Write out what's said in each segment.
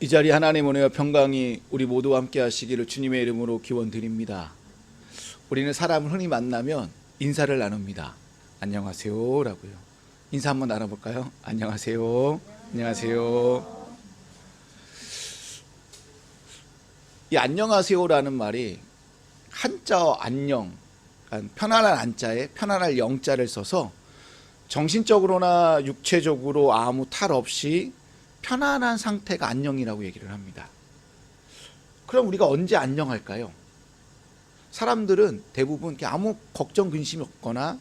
이 자리 하나님 은혜와 평강이 우리 모두와 함께 하시기를 주님의 이름으로 기원드립니다. 우리는 사람을 흔히 만나면 인사를 나눕니다. 안녕하세요 라고요. 인사 한번 나눠볼까요? 안녕하세요. 안녕하세요. 이 안녕하세요라는 말이 한자어 안녕, 그러니까 편안한 안자에 편안할 영자를 써서 정신적으로나 육체적으로 아무 탈 없이 편안한 상태가 안녕이라고 얘기를 합니다. 그럼 우리가 언제 안녕할까요? 사람들은 대부분 아무 걱정 근심이 없거나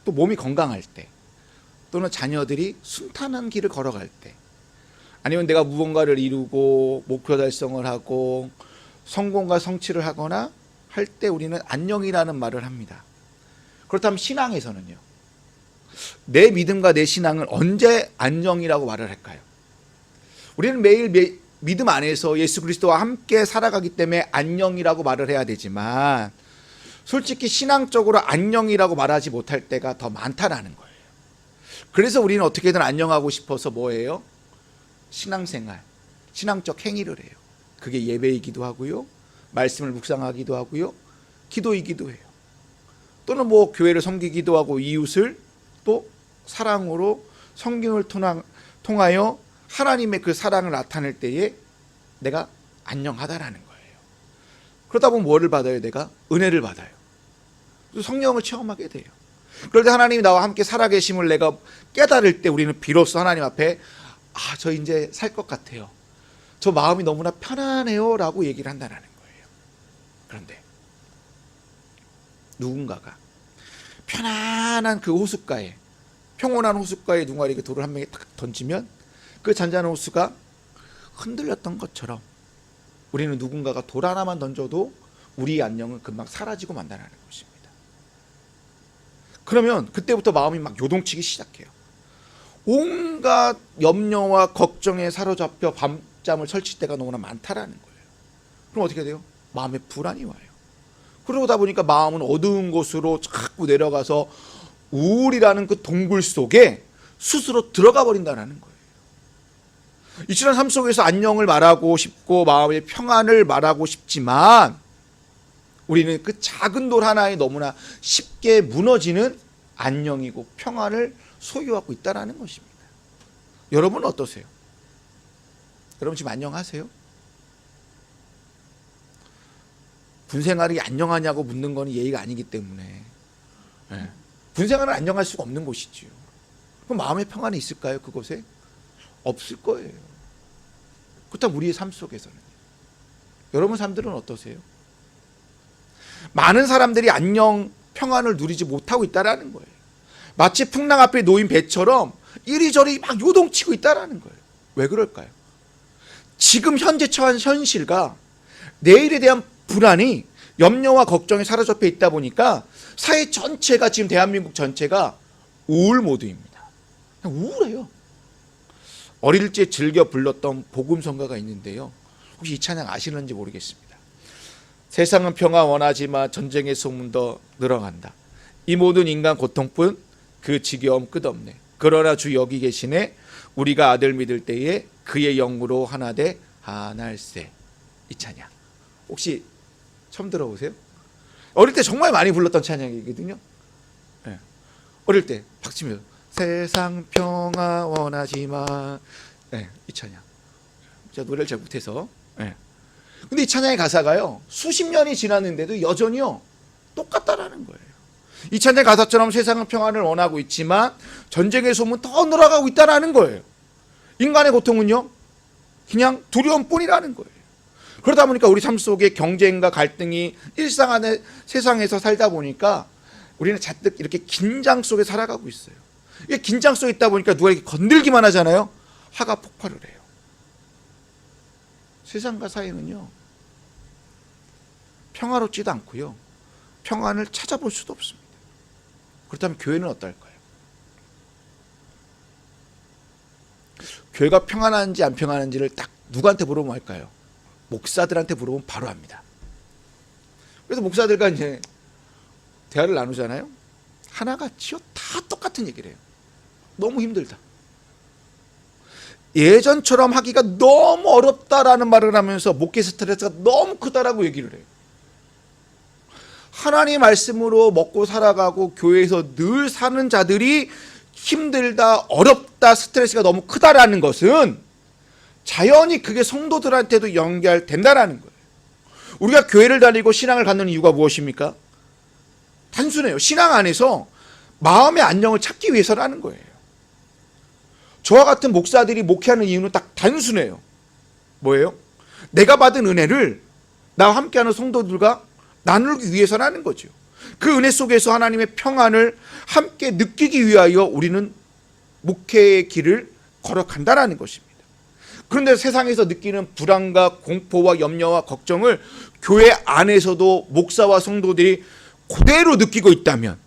또 몸이 건강할 때, 또는 자녀들이 순탄한 길을 걸어갈 때, 아니면 내가 무언가를 이루고 목표 달성을 하고 성공과 성취를 하거나 할 때 우리는 안녕이라는 말을 합니다. 그렇다면 신앙에서는요, 내 믿음과 내 신앙을 언제 안녕이라고 말을 할까요? 우리는 매일 믿음 안에서 예수 그리스도와 함께 살아가기 때문에 안녕이라고 말을 해야 되지만, 솔직히 신앙적으로 안녕이라고 말하지 못할 때가 더 많다라는 거예요. 그래서 우리는 어떻게든 안녕하고 싶어서 뭐예요? 신앙생활, 신앙적 행위를 해요. 그게 예배이기도 하고요, 말씀을 묵상하기도 하고요, 기도이기도 해요. 또는 교회를 섬기기도 하고, 이웃을 또 사랑으로 성경을 통하여 하나님의 그 사랑을 나타낼 때에 내가 안녕하다라는 거예요. 그러다 보면 뭐를 받아요? 내가 은혜를 받아요. 성령을 체험하게 돼요. 그럴 때 하나님이 나와 함께 살아계심을 내가 깨달을 때 우리는 비로소 하나님 앞에 저 이제 살 것 같아요, 저 마음이 너무나 편안해요 라고 얘기를 한다는 거예요. 그런데 누군가가 편안한 그 호숫가에, 평온한 호숫가에 누군가 이렇게 돌을 한 명이 딱 던지면 그 잔잔한 호수가 흔들렸던 것처럼 우리는 누군가가 돌 하나만 던져도 우리의 안녕은 금방 사라지고 만다는 것입니다. 그러면 그때부터 마음이 막 요동치기 시작해요. 온갖 염려와 걱정에 사로잡혀 밤잠을 설칠 때가 너무나 많다라는 거예요. 그럼 어떻게 돼요? 마음에 불안이 와요. 그러다 보니까 마음은 어두운 곳으로 자꾸 내려가서 우울이라는 그 동굴 속에 스스로 들어가 버린다는 거예요. 이 지난 삶 속에서 안녕을 말하고 싶고 마음의 평안을 말하고 싶지만 우리는 그 작은 돌 하나에 너무나 쉽게 무너지는 안녕이고 평안을 소유하고 있다는 것입니다. 여러분은 어떠세요? 여러분 지금 안녕하세요? 군생활이 안녕하냐고 묻는 건 예의가 아니기 때문에, 군생활은 안녕할 수가 없는 곳이지요. 그럼 마음의 평안이 있을까요? 그곳에? 없을 거예요. 그렇다면 우리의 삶 속에서는, 여러분 삶들은 어떠세요? 많은 사람들이 안녕, 평안을 누리지 못하고 있다는 거예요. 마치 풍랑 앞에 놓인 배처럼 이리저리 막 요동치고 있다는 거예요. 왜 그럴까요? 지금 현재 처한 현실과 내일에 대한 불안이, 염려와 걱정에 사로잡혀 있다 보니까 사회 전체가, 지금 대한민국 전체가 우울 모드입니다. 그냥 우울해요. 어릴 때 즐겨 불렀던 복음성가가 있는데요, 혹시 이 찬양 아시는지 모르겠습니다. 세상은 평화 원하지만 전쟁의 소문 더 늘어간다. 이 모든 인간 고통뿐 그 지겨움 끝없네. 그러나 주 여기 계시네. 우리가 아들 믿을 때에 그의 영으로 하나 돼 하날세. 이 찬양 혹시 처음 들어보세요? 어릴 때 정말 많이 불렀던 찬양이거든요. 어릴 때 박치면서 세상 평화 원하지만, 이 찬양 제가 노래를 잘 못해서, 근데 이 찬양의 가사가요, 수십 년이 지났는데도 여전히요 똑같다라는 거예요. 이 찬양의 가사처럼 세상은 평안을 원하고 있지만 전쟁의 소문 더 늘어가고 있다라는 거예요. 인간의 고통은요 그냥 두려움뿐이라는 거예요. 그러다 보니까 우리 삶 속에 경쟁과 갈등이 일상 안에 세상에서 살다 보니까 우리는 잔뜩 이렇게 긴장 속에 살아가고 있어요. 이게 긴장 속에 있다 보니까 누가 이렇게 건들기만 하잖아요, 화가 폭발을 해요. 세상과 사회는요 평화롭지도 않고요, 평안을 찾아볼 수도 없습니다. 그렇다면 교회는 어떨까요? 교회가 평안한지 안 평안한지를 딱 누구한테 물어보면 할까요? 목사들한테 물어보면 바로 합니다. 그래서 목사들과 이제 대화를 나누잖아요. 하나같이요 다 똑같은 얘기를 해요. 너무 힘들다. 예전처럼 하기가 너무 어렵다라는 말을 하면서 목회 스트레스가 너무 크다라고 얘기를 해요. 하나님 말씀으로 먹고 살아가고 교회에서 늘 사는 자들이 힘들다, 어렵다, 스트레스가 너무 크다라는 것은 자연히 그게 성도들한테도 연결된다라는 거예요. 우리가 교회를 다니고 신앙을 갖는 이유가 무엇입니까? 단순해요. 신앙 안에서 마음의 안녕을 찾기 위해서라는 거예요. 저와 같은 목사들이 목회하는 이유는 딱 단순해요. 뭐예요? 내가 받은 은혜를 나와 함께하는 성도들과 나누기 위해서라는 거죠. 그 은혜 속에서 하나님의 평안을 함께 느끼기 위하여 우리는 목회의 길을 걸어간다라는 것입니다. 그런데 세상에서 느끼는 불안과 공포와 염려와 걱정을 교회 안에서도 목사와 성도들이 그대로 느끼고 있다면,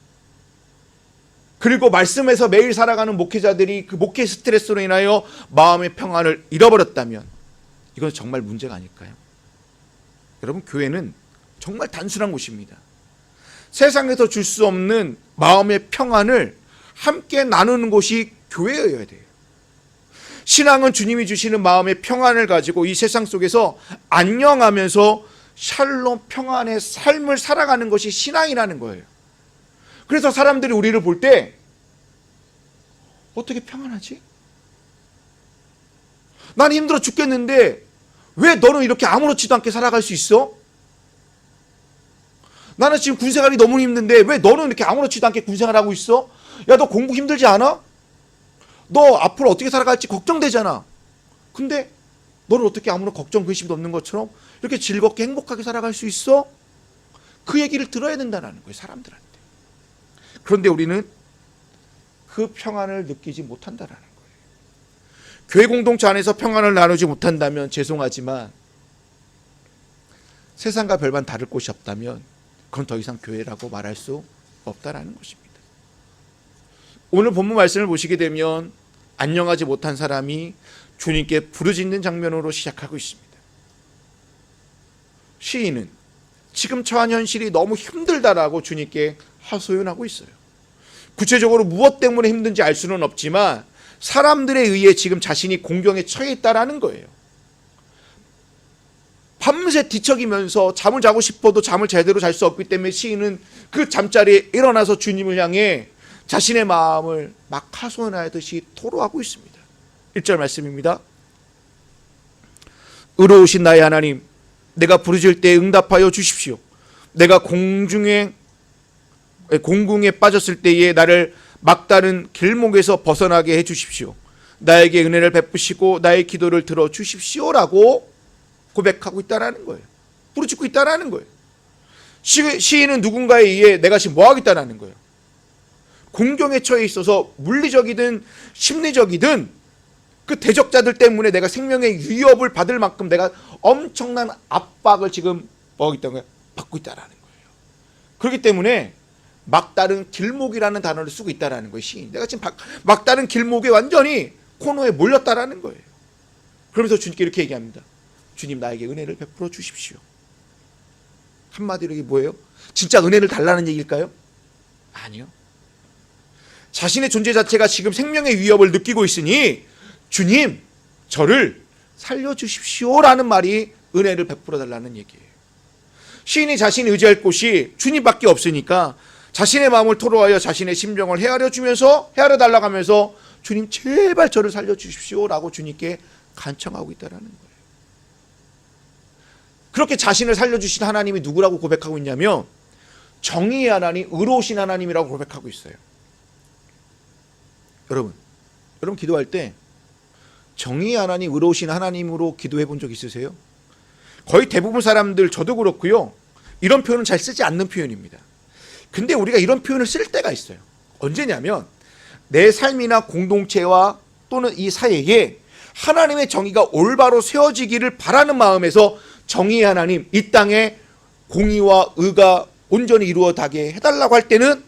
그리고 말씀에서 매일 살아가는 목회자들이 그 목회 스트레스로 인하여 마음의 평안을 잃어버렸다면 이건 정말 문제가 아닐까요? 여러분, 교회는 정말 단순한 곳입니다. 세상에서 줄 수 없는 마음의 평안을 함께 나누는 곳이 교회여야 돼요. 신앙은 주님이 주시는 마음의 평안을 가지고 이 세상 속에서 안녕하면서 샬롬 평안의 삶을 살아가는 것이 신앙이라는 거예요. 그래서 사람들이 우리를 볼 때 어떻게 평안하지? 난 힘들어 죽겠는데 왜 너는 이렇게 아무렇지도 않게 살아갈 수 있어? 나는 지금 군생활이 너무 힘든데 왜 너는 이렇게 아무렇지도 않게 군생활하고 있어? 야, 너 공부 힘들지 않아? 너 앞으로 어떻게 살아갈지 걱정되잖아. 근데 너는 어떻게 아무런 걱정 근심도 없는 것처럼 이렇게 즐겁게 행복하게 살아갈 수 있어? 그 얘기를 들어야 된다는 거예요, 사람들한테. 그런데 우리는 그 평안을 느끼지 못한다는 거예요. 교회 공동체 안에서 평안을 나누지 못한다면 죄송하지만 세상과 별반 다를 곳이 없다면 그건 더 이상 교회라고 말할 수 없다라는 것입니다. 오늘 본문 말씀을 보시게 되면 안녕하지 못한 사람이 주님께 부르짖는 장면으로 시작하고 있습니다. 시인은 지금 처한 현실이 너무 힘들다라고 주님께 하소연하고 있어요. 구체적으로 무엇 때문에 힘든지 알 수는 없지만 사람들에 의해 지금 자신이 공경에 처해 있다라는 거예요. 밤새 뒤척이면서 잠을 자고 싶어도 잠을 제대로 잘 수 없기 때문에 시인은 그 잠자리에 일어나서 주님을 향해 자신의 마음을 막 하소연하듯이 토로하고 있습니다. 1절 말씀입니다. 의로우신 나의 하나님, 내가 부르짖을 때 응답하여 주십시오. 내가 공궁에 빠졌을 때에 나를 막다른 길목에서 벗어나게 해주십시오. 나에게 은혜를 베푸시고 나의 기도를 들어주십시오라고 고백하고 있다는 거예요. 부르짖고 있다는 거예요. 시인은 누군가에 의해 내가 지금 뭐 하겠다는 거예요. 공경에 처해 있어서 물리적이든 심리적이든 그 대적자들 때문에 내가 생명의 위협을 받을 만큼 내가 엄청난 압박을 지금 뭐 하겠다는 거예요? 받고 있다는 거예요. 그렇기 때문에 막다른 길목이라는 단어를 쓰고 있다는 거예요, 시인. 내가 지금 막다른 길목에 완전히 코너에 몰렸다라는 거예요. 그러면서 주님께 이렇게 얘기합니다. 주님, 나에게 은혜를 베풀어 주십시오. 한마디로 이게 뭐예요? 진짜 은혜를 달라는 얘기일까요? 아니요. 자신의 존재 자체가 지금 생명의 위협을 느끼고 있으니 주님, 저를 살려주십시오라는 말이 은혜를 베풀어 달라는 얘기예요. 시인이 자신이 의지할 곳이 주님밖에 없으니까 자신의 마음을 토로하여 자신의 심정을 헤아려 달라고 하면서 주님, 제발 저를 살려주십시오라고 주님께 간청하고 있다는 거예요. 그렇게 자신을 살려주신 하나님이 누구라고 고백하고 있냐면 정의의 하나님, 의로우신 하나님이라고 고백하고 있어요. 여러분 기도할 때 정의의 하나님, 의로우신 하나님으로 기도해 본 적 있으세요? 거의 대부분 사람들, 저도 그렇고요, 이런 표현은 잘 쓰지 않는 표현입니다. 근데 우리가 이런 표현을 쓸 때가 있어요. 언제냐면 내 삶이나 공동체와 또는 이 사회에 하나님의 정의가 올바로 세워지기를 바라는 마음에서 정의의 하나님, 이 땅에 공의와 의가 온전히 이루어지게 해달라고 할 때는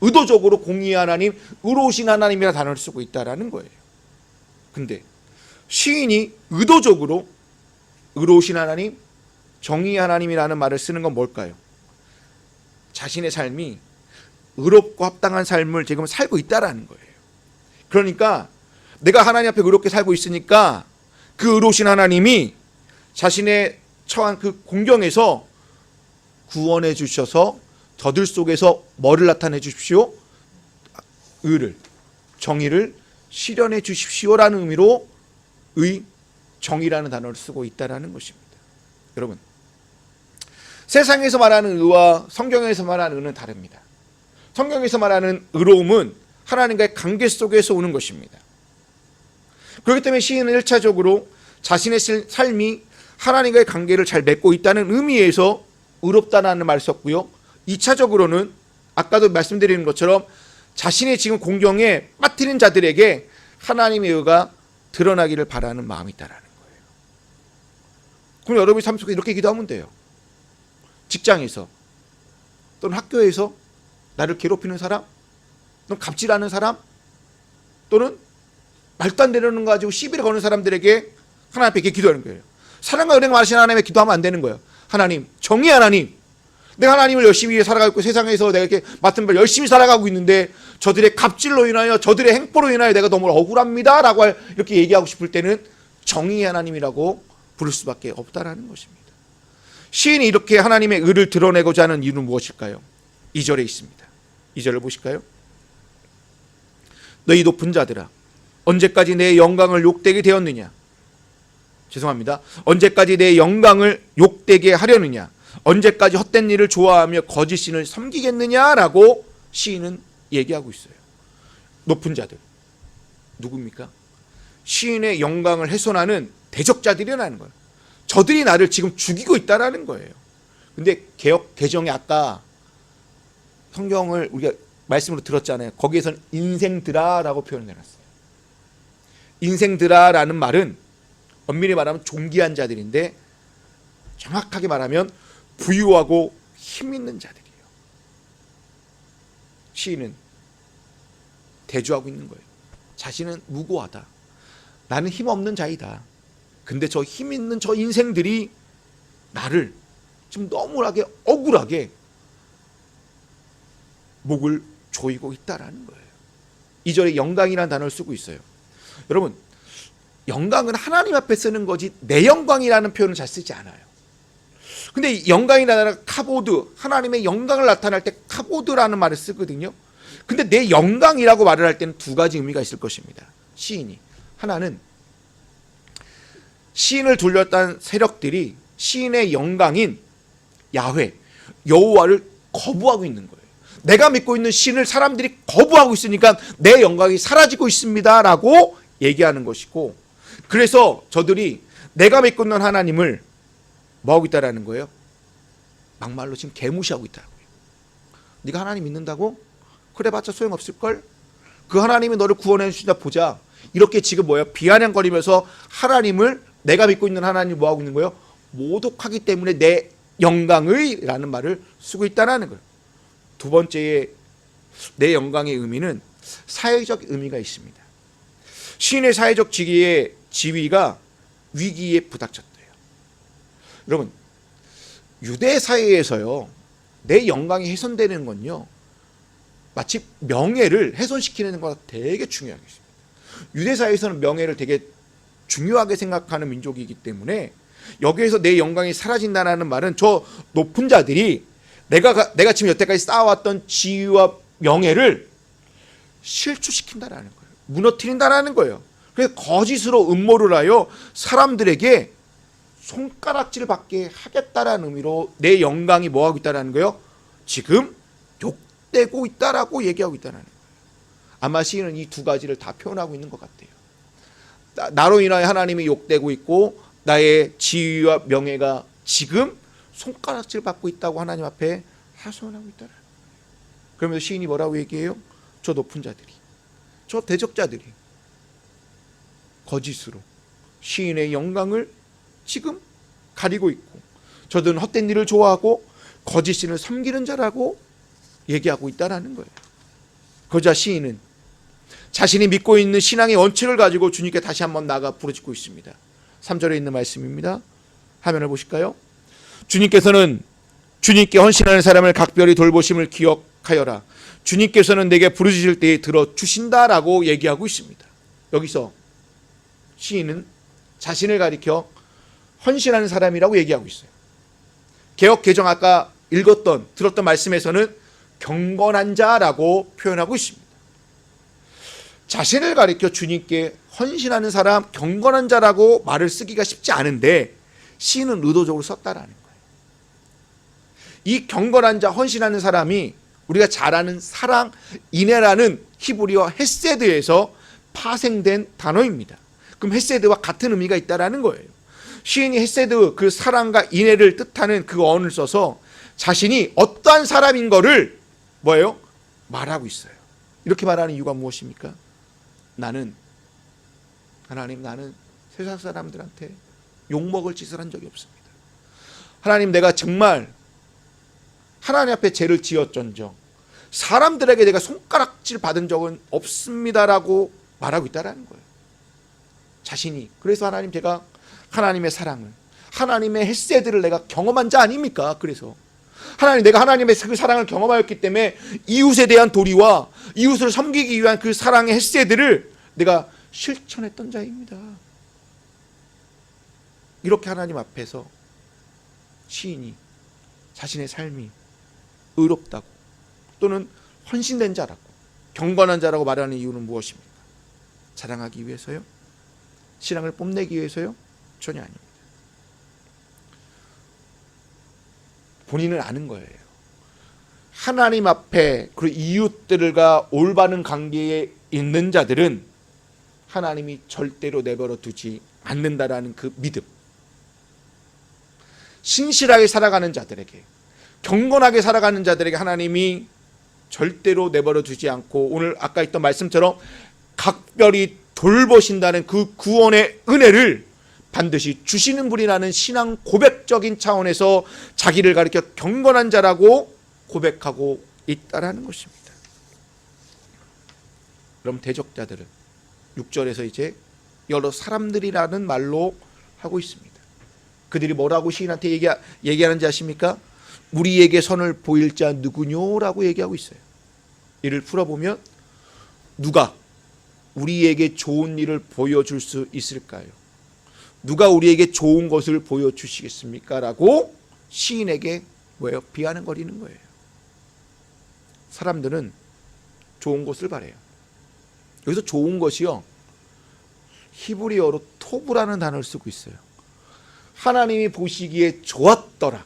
의도적으로 공의의 하나님, 의로우신 하나님이라는 단어를 쓰고 있다는 거예요. 근데 시인이 의도적으로 의로우신 하나님, 정의의 하나님이라는 말을 쓰는 건 뭘까요? 자신의 삶이 의롭고 합당한 삶을 지금 살고 있다는 거예요. 그러니까 내가 하나님 앞에 의롭게 살고 있으니까 그 의로우신 하나님이 자신의 처한 그 공경에서 구원해 주셔서 저들 속에서 뭐를 나타내 주십시오? 의를, 정의를 실현해 주십시오라는 의미로 의, 정의라는 단어를 쓰고 있다는 것입니다. 여러분, 세상에서 말하는 의와 성경에서 말하는 의는 다릅니다. 성경에서 말하는 의로움은 하나님과의 관계 속에서 오는 것입니다. 그렇기 때문에 시인은 1차적으로 자신의 삶이 하나님과의 관계를 잘 맺고 있다는 의미에서 의롭다라는 말을 썼고요. 2차적으로는 아까도 말씀드리는 것처럼 자신의 지금 공경에 빠뜨린 자들에게 하나님의 의가 드러나기를 바라는 마음이 있다라는 거예요. 그럼 여러분의 삶 속에 이렇게 기도하면 돼요. 직장에서 또는 학교에서 나를 괴롭히는 사람, 또는 갑질하는 사람, 또는 말도 안 되는 거 가지고 시비를 거는 사람들에게 하나님 앞에 기도하는 거예요. 사랑과 은혜가 많으신 하나님께 기도하면 안 되는 거예요. 하나님, 정의 하나님, 내가 하나님을 열심히 살아가고 있고 세상에서 내가 이렇게 맡은 바 열심히 살아가고 있는데 저들의 갑질로 인하여 저들의 행포로 인하여 내가 너무 억울합니다 라고 이렇게 얘기하고 싶을 때는 정의의 하나님이라고 부를 수밖에 없다라는 것입니다. 시인이 이렇게 하나님의 의를 드러내고자 하는 이유는 무엇일까요? 2절에 있습니다. 2절을 보실까요? 너희 높은 자들아, 언제까지 내 영광을 욕되게 되었느냐? 죄송합니다. 언제까지 내 영광을 욕되게 하려느냐? 언제까지 헛된 일을 좋아하며 거짓 신을 섬기겠느냐라고 시인은 얘기하고 있어요. 높은 자들 누굽니까? 시인의 영광을 훼손하는 대적자들이라는 거예요. 저들이 나를 지금 죽이고 있다라는 거예요. 근데 개역 개정에 아까 성경을 우리가 말씀으로 들었잖아요. 거기에서는 인생들아라고 표현을 해놨어요. 인생들아라는 말은 엄밀히 말하면 존귀한 자들인데 정확하게 말하면 부유하고 힘 있는 자들이에요. 시인은 대조하고 있는 거예요. 자신은 무고하다. 나는 힘없는 자이다. 근데 저 힘 있는 저 인생들이 나를 지금 너무나게 억울하게 목을 조이고 있다라는 거예요. 2절에 영광이라는 단어를 쓰고 있어요. 여러분, 영광은 하나님 앞에 쓰는 거지 내 영광이라는 표현을 잘 쓰지 않아요. 근데 영광이라는 단어가 카보드, 하나님의 영광을 나타낼 때 카보드라는 말을 쓰거든요. 근데 내 영광이라고 말을 할 때는 두 가지 의미가 있을 것입니다. 시인이 하나는 시인을 둘렀던 세력들이 시인의 영광인 야훼, 여호와를 거부하고 있는 거예요. 내가 믿고 있는 신을 사람들이 거부하고 있으니까 내 영광이 사라지고 있습니다 라고 얘기하는 것이고, 그래서 저들이 내가 믿고 있는 하나님을 뭐하고 있다라는 거예요? 막말로 지금 개무시하고 있다고요. 네가 하나님 믿는다고? 그래봤자 소용없을걸? 그 하나님이 너를 구원해 주신다 보자. 이렇게 지금 비아냥거리면서 하나님을, 내가 믿고 있는 하나님을 뭐하고 있는 거예요? 모독하기 때문에 내 영광의 라는 말을 쓰고 있다는 거예요. 두 번째의 내 영광의 의미는 사회적 의미가 있습니다. 시인의 사회적 지위가 위기에 부닥쳤대요. 여러분, 유대 사회에서요, 내 영광이 훼손되는 건요, 마치 명예를 훼손시키는 것과 되게 중요하게 있습니다. 유대 사회에서는 명예를 되게 중요하게 생각하는 민족이기 때문에 여기에서 내 영광이 사라진다는 말은 저 높은 자들이 내가 지금 여태까지 쌓아왔던 지위와 명예를 실추시킨다라는 거예요. 무너뜨린다라는 거예요. 그래서 거짓으로 음모를 하여 사람들에게 손가락질 받게 하겠다라는 의미로 내 영광이 뭐하고 있다라는 거예요? 지금 욕되고 있다라고 얘기하고 있다는 거예요. 아마 시인은 이 두 가지를 다 표현하고 있는 것 같아요. 나로 인하여 하나님이 욕되고 있고 나의 지위와 명예가 지금 손가락질 받고 있다고 하나님 앞에 하소연하고 있다는 거예요. 그러면서 시인이 뭐라고 얘기해요? 저 높은 자들이, 저 대적자들이 거짓으로 시인의 영광을 지금 가리고 있고 저들은 헛된 일을 좋아하고 거짓 신을 섬기는 자라고 얘기하고 있다는 거예요. 그러자 시인은 자신이 믿고 있는 신앙의 원칙을 가지고 주님께 다시 한번 나가 부르짖고 있습니다. 3절에 있는 말씀입니다. 화면을 보실까요? 주님께서는 주님께 헌신하는 사람을 각별히 돌보심을 기억하여라. 주님께서는 내게 부르짖을 때에 들어주신다라고 얘기하고 있습니다. 여기서 시인은 자신을 가리켜 헌신하는 사람이라고 얘기하고 있어요. 개역 개정 아까 들었던 말씀에서는 경건한 자라고 표현하고 있습니다. 자신을 가리켜 주님께 헌신하는 사람, 경건한 자라고 말을 쓰기가 쉽지 않은데 시인은 의도적으로 썼다라는 거예요. 이 경건한 자, 헌신하는 사람이 우리가 잘 아는 사랑, 인애라는 히브리어 헤세드에서 파생된 단어입니다. 그럼 헤세드와 같은 의미가 있다라는 거예요. 시인이 헤세드, 그 사랑과 인애를 뜻하는 그 어원을 써서 자신이 어떠한 사람인 거를 뭐예요? 말하고 있어요. 이렇게 말하는 이유가 무엇입니까? 하나님, 나는 세상 사람들한테 욕먹을 짓을 한 적이 없습니다. 하나님, 내가 정말 하나님 앞에 죄를 지었전정 사람들에게 내가 손가락질 받은 적은 없습니다라고 말하고 있다라는 거예요. 자신이. 그래서 하나님, 제가 하나님의 사랑을, 하나님의 헤세드를 내가 경험한 자 아닙니까? 그래서 하나님, 내가 하나님의 그 사랑을 경험하였기 때문에 이웃에 대한 도리와 이웃을 섬기기 위한 그 사랑의 헤세드를 내가 실천했던 자입니다. 이렇게 하나님 앞에서 시인이 자신의 삶이 의롭다고 또는 헌신된 자라고 경건한 자라고 말하는 이유는 무엇입니까? 자랑하기 위해서요? 신앙을 뽐내기 위해서요? 전혀 아닙니다. 본인은 아는 거예요. 하나님 앞에 그리고 이웃들과 올바른 관계에 있는 자들은 하나님이 절대로 내버려 두지 않는다라는 그 믿음. 신실하게 살아가는 자들에게, 경건하게 살아가는 자들에게 하나님이 절대로 내버려 두지 않고 오늘 아까 했던 말씀처럼 각별히 돌보신다는 그 구원의 은혜를 반드시 주시는 분이라는 신앙 고백적인 차원에서 자기를 가리켜 경건한 자라고 고백하고 있다라는 것입니다. 그럼 대적자들은 6절에서 이제 여러 사람들이라는 말로 하고 있습니다. 그들이 뭐라고 시인한테 얘기하는지 아십니까? 우리에게 선을 보일 자 누구뇨라고 얘기하고 있어요. 이를 풀어보면 누가 우리에게 좋은 일을 보여줄 수 있을까요? 누가 우리에게 좋은 것을 보여주시겠습니까? 라고 시인에게 뭐예요? 비아냥거리는 거예요. 사람들은 좋은 것을 바래요. 여기서 좋은 것이요, 히브리어로 토브라는 단어를 쓰고 있어요. 하나님이 보시기에 좋았더라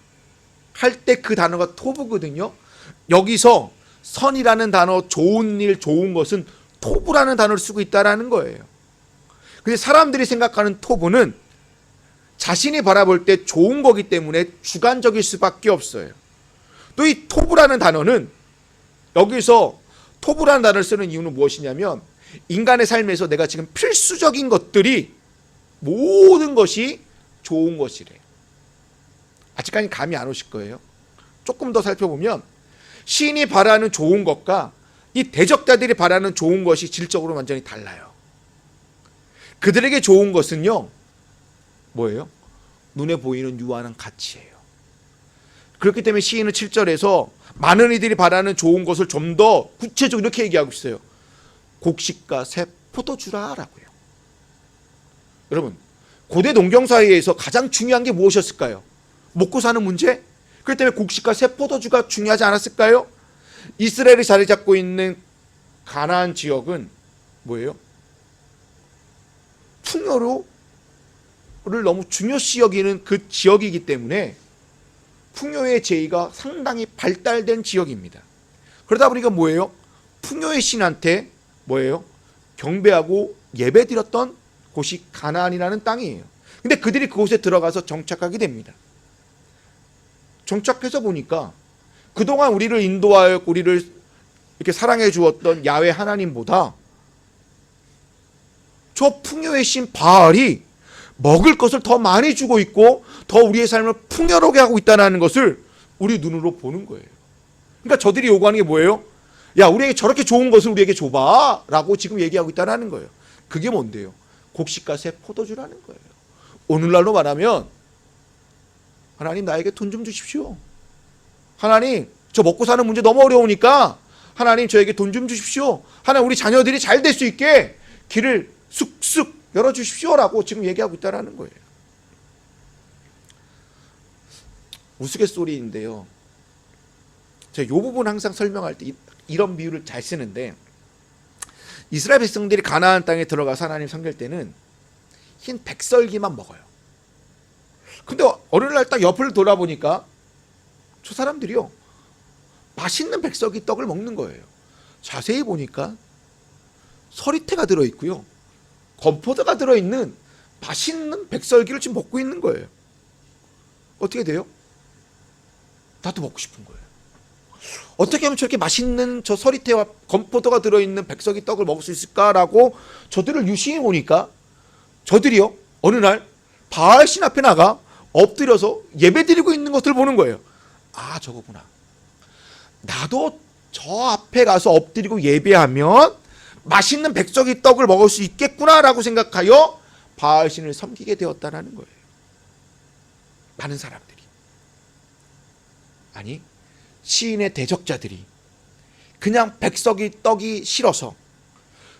할 때 그 단어가 토브거든요. 여기서 선이라는 단어, 좋은 일, 좋은 것은 토브라는 단어를 쓰고 있다라는 거예요. 근데 사람들이 생각하는 토브는 자신이 바라볼 때 좋은 거기 때문에 주관적일 수밖에 없어요. 또 이 토브라는 단어는 여기서 토브라는 단어를 쓰는 이유는 무엇이냐면 인간의 삶에서 내가 지금 필수적인 것들이 모든 것이 좋은 것이래요. 아직까지 감이 안 오실 거예요. 조금 더 살펴보면 시인이 바라는 좋은 것과 이 대적자들이 바라는 좋은 것이 질적으로 완전히 달라요. 그들에게 좋은 것은요, 뭐예요? 눈에 보이는 유한한 가치예요. 그렇기 때문에 시인은 7절에서 많은 이들이 바라는 좋은 것을 좀 더 구체적으로 이렇게 얘기하고 있어요. 곡식과 새 포도주라 라고요. 여러분, 고대 농경사회에서 가장 중요한 게 무엇이었을까요? 먹고 사는 문제? 그렇기 때문에 곡식과 새 포도주가 중요하지 않았을까요? 이스라엘이 자리 잡고 있는 가나안 지역은 뭐예요? 풍요를 너무 중요시 여기는 그 지역이기 때문에 풍요의 제의가 상당히 발달된 지역입니다. 그러다 보니까 뭐예요? 풍요의 신한테 뭐예요? 경배하고 예배드렸던 곳이 가나안이라는 땅이에요. 근데 그들이 그곳에 들어가서 정착하게 됩니다. 정착해서 보니까 그동안 우리를 인도하여 우리를 이렇게 사랑해 주었던 야훼 하나님보다 저 풍요의 신 바알이 먹을 것을 더 많이 주고 있고 더 우리의 삶을 풍요롭게 하고 있다는 것을 우리 눈으로 보는 거예요. 그러니까 저들이 요구하는 게 뭐예요? 야, 우리에게 저렇게 좋은 것을 우리에게 줘봐 라고 지금 얘기하고 있다는 거예요. 그게 뭔데요? 곡식과 새 포도주라는 거예요. 오늘날로 말하면 하나님, 나에게 돈 좀 주십시오. 하나님, 저 먹고 사는 문제 너무 어려우니까 하나님, 저에게 돈 좀 주십시오. 하나님, 우리 자녀들이 잘 될 수 있게 길을 쑥쑥 열어주십시오라고 지금 얘기하고 있다는 거예요. 우스갯소리인데요. 제가 이 부분 항상 설명할 때 이런 비유를 잘 쓰는데, 이스라엘 백성들이 가나안 땅에 들어가서 하나님 섬길 때는 흰 백설기만 먹어요. 근데 어느 날 딱 옆을 돌아보니까 저 사람들이요, 맛있는 백설기 떡을 먹는 거예요. 자세히 보니까 서리태가 들어있고요, 건포도가 들어있는 맛있는 백설기를 지금 먹고 있는 거예요. 어떻게 돼요? 나도 먹고 싶은 거예요. 어떻게 하면 저렇게 맛있는 저 서리태와 건포도가 들어있는 백설기 떡을 먹을 수 있을까라고 저들을 유심히 보니까, 저들이요 어느 날 바알신 앞에 나가 엎드려서 예배드리고 있는 것을 보는 거예요. 아, 저거구나. 나도 저 앞에 가서 엎드리고 예배하면 맛있는 백설기 떡을 먹을 수 있겠구나라고 생각하여 바알신을 섬기게 되었다는 거예요. 많은 사람들이. 아니, 시인의 대적자들이 그냥 백설기 떡이 싫어서,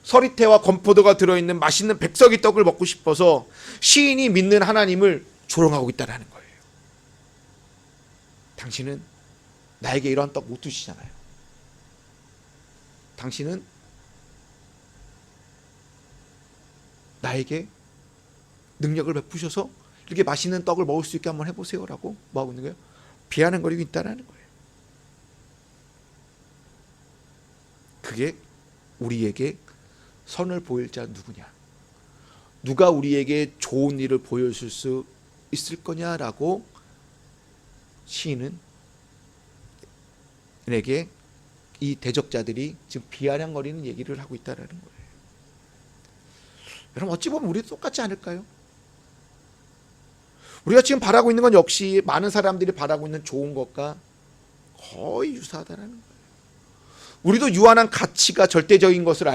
서리태와 건포도가 들어있는 맛있는 백설기 떡을 먹고 싶어서 시인이 믿는 하나님을 조롱하고 있다는 거예요. 당신은 나에게 이러한 떡 못 주시잖아요. 당신은 나에게 능력을 베푸셔서 이렇게 맛있는 떡을 먹을 수 있게 한번 해보세요라고 뭐하고 있는 거예요? 비아냥거리고 있다는 거예요. 그게 우리에게 선을 보일 자 누구냐? 누가 우리에게 좋은 일을 보여줄 수 있을 거냐라고 시인은 에게 이 대적자들이 지금 비아냥거리는 얘기를 하고 있다는 거예요. 여러분, 어찌 보면 우리도 똑같지 않을까요? 우리가 지금 바라고 있는 건 역시 많은 사람들이 바라고 있는 좋은 것과 거의 유사하다는 거예요. 우리도 유한한 가치가 절대적인 것을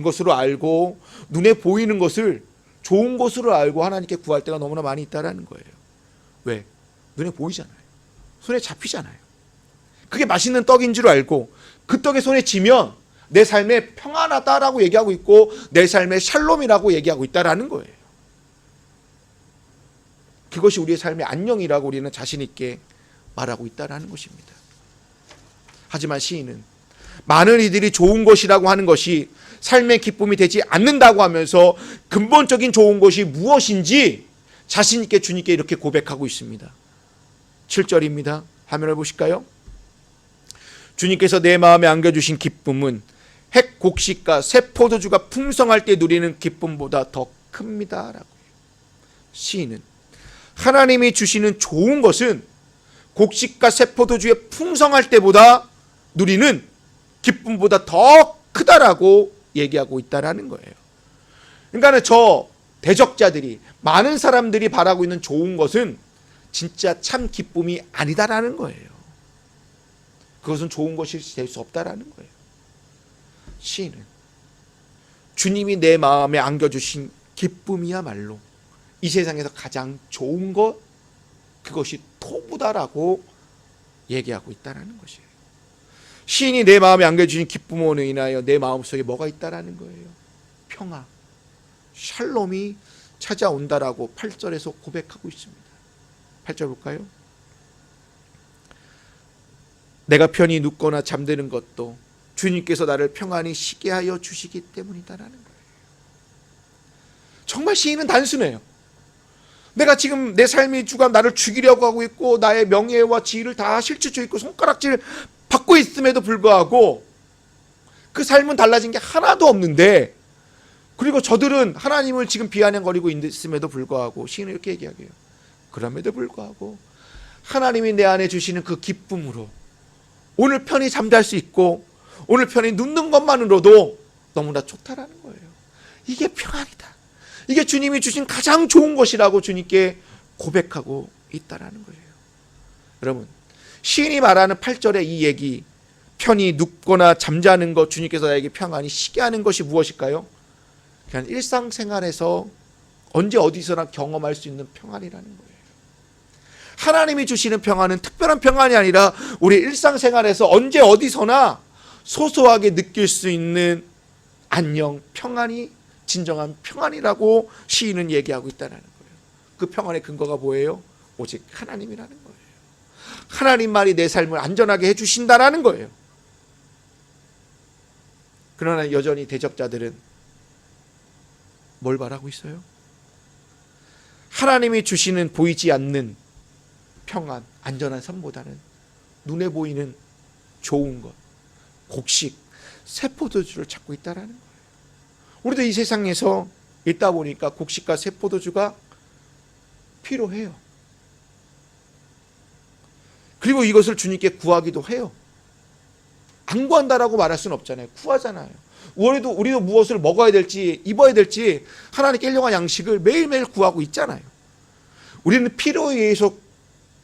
것으로 알고, 눈에 보이는 것을 좋은 것으로 알고 하나님께 구할 때가 너무나 많이 있다는 거예요. 왜? 눈에 보이잖아요. 손에 잡히잖아요. 그게 맛있는 떡인 줄 알고 그 떡에 손에 쥐면 내 삶에 평안하다라고 얘기하고 있고, 내 삶에 샬롬이라고 얘기하고 있다는 거예요. 그것이 우리의 삶의 안녕이라고 우리는 자신 있게 말하고 있다는 것입니다. 하지만 시인은 많은 이들이 좋은 것이라고 하는 것이 삶의 기쁨이 되지 않는다고 하면서 근본적인 좋은 것이 무엇인지 자신 있게 주님께 이렇게 고백하고 있습니다. 7절입니다. 화면을 보실까요? 주님께서 내 마음에 안겨주신 기쁨은 핵 곡식과 새 포도주가 풍성할 때 누리는 기쁨보다 더 큽니다 라고. 시인은 하나님이 주시는 좋은 것은 곡식과 새 포도주의 풍성할 때보다 누리는 기쁨보다 더 크다라고 얘기하고 있다라는 거예요. 그러니까 저 대적자들이, 많은 사람들이 바라고 있는 좋은 것은 진짜 참 기쁨이 아니다라는 거예요. 그것은 좋은 것이 될 수 없다라는 거예요. 시인은 주님이 내 마음에 안겨주신 기쁨이야말로 이 세상에서 가장 좋은 것, 그것이 토부다라고 얘기하고 있다는 것이에요. 시인이 내 마음에 안겨주신 기쁨으로 인하여 내 마음속에 뭐가 있다라는 거예요? 평화, 샬롬이 찾아온다라고 8절에서 고백하고 있습니다. 8절 볼까요? 내가 편히 눕거나 잠드는 것도 주님께서 나를 평안히 쉬게 하여 주시기 때문이다라는 거예요. 정말 시인은 단순해요. 내가 지금 내 삶의 주가 나를 죽이려고 하고 있고, 나의 명예와 지위를 다 실추쳐 있고 손가락질 받고 있음에도 불구하고 그 삶은 달라진 게 하나도 없는데, 그리고 저들은 하나님을 지금 비아냥거리고 있음에도 불구하고 시인은 이렇게 얘기하게요. 그럼에도 불구하고 하나님이 내 안에 주시는 그 기쁨으로 오늘 편히 잠잘 수 있고, 오늘 편히 눕는 것만으로도 너무나 좋다라는 거예요. 이게 평안이다. 이게 주님이 주신 가장 좋은 것이라고 주님께 고백하고 있다라는 거예요. 여러분, 시인이 말하는 8절의 이 얘기, 편히 눕거나 잠자는 것, 주님께서 나에게 평안히 쉬게 하는 것이 무엇일까요? 그냥 일상생활에서 언제 어디서나 경험할 수 있는 평안이라는 거예요. 하나님이 주시는 평안은 특별한 평안이 아니라 우리 일상생활에서 언제 어디서나 소소하게 느낄 수 있는 안녕, 평안이 진정한 평안이라고 시인은 얘기하고 있다는 거예요. 그 평안의 근거가 뭐예요? 오직 하나님이라는 거예요. 하나님만이 내 삶을 안전하게 해주신다라는 거예요. 그러나 여전히 대적자들은 뭘 바라고 있어요? 하나님이 주시는 보이지 않는 평안, 안전한 삶보다는 눈에 보이는 좋은 것, 곡식, 새포도주를 찾고 있다는 거예요. 우리도 이 세상에서 있다 보니까 곡식과 새포도주가 필요해요. 그리고 이것을 주님께 구하기도 해요. 안 구한다라고 말할 수는 없잖아요. 구하잖아요. 우리도 무엇을 먹어야 될지 입어야 될지 하나님께 일용할 양식을 매일매일 구하고 있잖아요. 우리는 필요에 의해서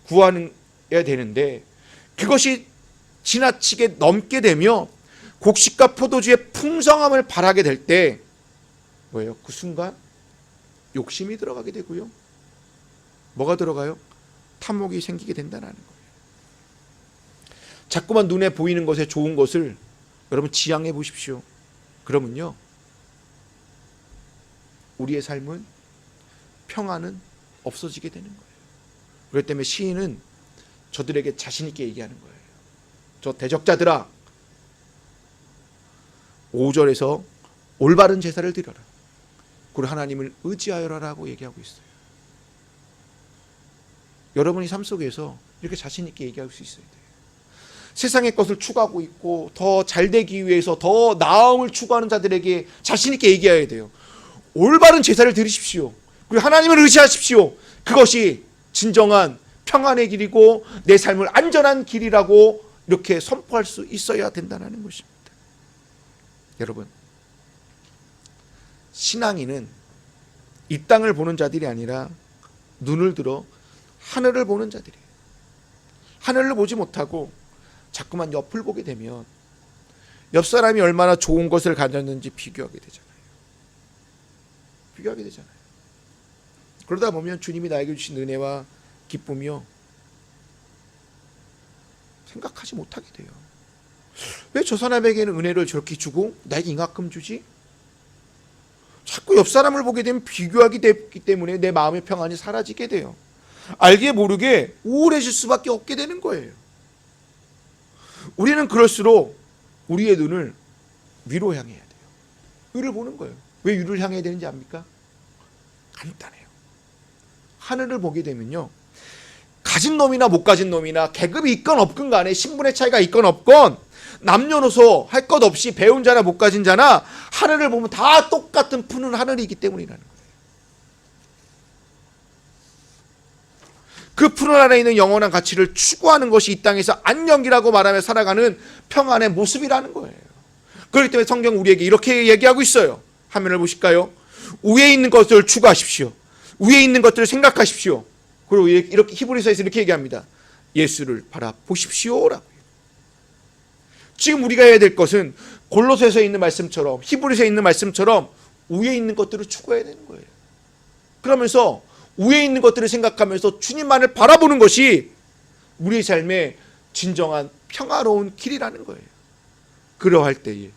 구해야 되는데 그것이 지나치게 넘게 되며 곡식과 포도주의 풍성함을 바라게 될 때 뭐예요? 그 순간 욕심이 들어가게 되고요. 뭐가 들어가요? 탐욕이 생기게 된다는 거예요. 자꾸만 눈에 보이는 것에 좋은 것을 여러분 지향해 보십시오. 그러면요, 우리의 삶은 평안은 없어지게 되는 거예요. 그렇기 때문에 시인은 저들에게 자신 있게 얘기하는 거예요. 저 대적자들아, 5절에서 올바른 제사를 드려라. 그리고 하나님을 의지하여라라고 얘기하고 있어요. 여러분이 삶 속에서 이렇게 자신 있게 얘기할 수 있어야 돼요. 세상의 것을 추구하고 있고 더 잘되기 위해서 더 나음을 추구하는 자들에게 자신 있게 얘기해야 돼요. 올바른 제사를 드리십시오. 그리고 하나님을 의지하십시오. 그것이 진정한 평안의 길이고 내 삶을 안전한 길이라고 이렇게 선포할 수 있어야 된다는 것입니다. 여러분, 신앙인은 이 땅을 보는 자들이 아니라 눈을 들어 하늘을 보는 자들이에요. 하늘을 보지 못하고 자꾸만 옆을 보게 되면 옆 사람이 얼마나 좋은 것을 가졌는지 비교하게 되잖아요. 그러다 보면 주님이 나에게 주신 은혜와 기쁨이요, 생각하지 못하게 돼요. 왜 저 사람에게는 은혜를 저렇게 주고 나에게 이만큼 주지? 자꾸 옆 사람을 보게 되면 비교하게 되기 때문에 내 마음의 평안이 사라지게 돼요. 알게 모르게 우울해질 수밖에 없게 되는 거예요. 우리는 그럴수록 우리의 눈을 위로 향해야 돼요. 위를 보는 거예요. 왜 위를 향해야 되는지 압니까? 간단해요. 하늘을 보게 되면요, 가진 놈이나 못 가진 놈이나 계급이 있건 없건 간에 신분의 차이가 있건 없건 남녀노소 할 것 없이 배운 자나 못 가진 자나 하늘을 보면 다 똑같은 푸른 하늘이기 때문이라는 거예요. 그 푸른 하늘에 있는 영원한 가치를 추구하는 것이 이 땅에서 안녕이라고 말하며 살아가는 평안의 모습이라는 거예요. 그렇기 때문에 성경 우리에게 이렇게 얘기하고 있어요. 화면을 보실까요? 위에 있는 것들을 추구하십시오. 위에 있는 것들을 생각하십시오. 그리고 이렇게 히브리서에서 이렇게 얘기합니다. 예수를 바라보십시오라고요. 지금 우리가 해야 될 것은 골로새서에 있는 말씀처럼, 히브리서에 있는 말씀처럼 위에 있는 것들을 추구해야 되는 거예요. 그러면서 위에 있는 것들을 생각하면서 주님만을 바라보는 것이 우리의 삶의 진정한 평화로운 길이라는 거예요. 그러할 때에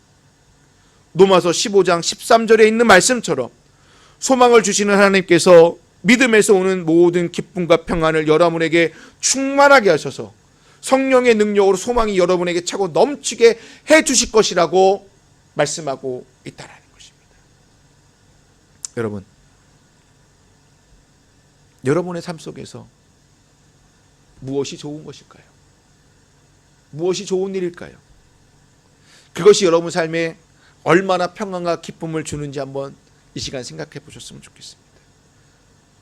로마서 15장 13절에 있는 말씀처럼 소망을 주시는 하나님께서 믿음에서 오는 모든 기쁨과 평안을 여러분에게 충만하게 하셔서 성령의 능력으로 소망이 여러분에게 차고 넘치게 해 주실 것이라고 말씀하고 있다는 것입니다. 여러분의 삶 속에서 무엇이 좋은 것일까요? 무엇이 좋은 일일까요? 그것이 여러분 삶에 얼마나 평안과 기쁨을 주는지 한번 이 시간 생각해 보셨으면 좋겠습니다.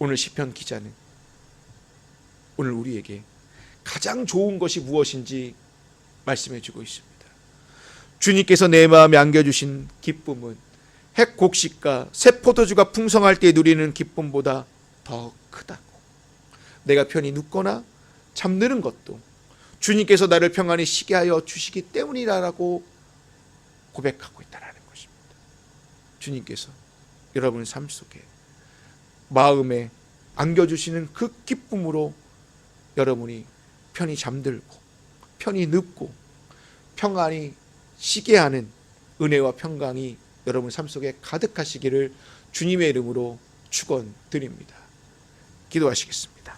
오늘 시편 기자는 오늘 우리에게 가장 좋은 것이 무엇인지 말씀해 주고 있습니다. 주님께서 내 마음에 안겨주신 기쁨은 핵곡식과 새포도주가 풍성할 때 누리는 기쁨보다 더 크다고. 내가 편히 눕거나 잠드는 것도 주님께서 나를 평안히 쉬게 하여 주시기 때문이라고 고백하고 있다는 것입니다. 주님께서 여러분의 삶 속에 마음에 안겨주시는 그 기쁨으로 여러분이 편히 잠들고 편히 눕고 평안히 쉬게 하는 은혜와 평강이 여러분 삶 속에 가득하시기를 주님의 이름으로 축원드립니다. 기도하시겠습니다.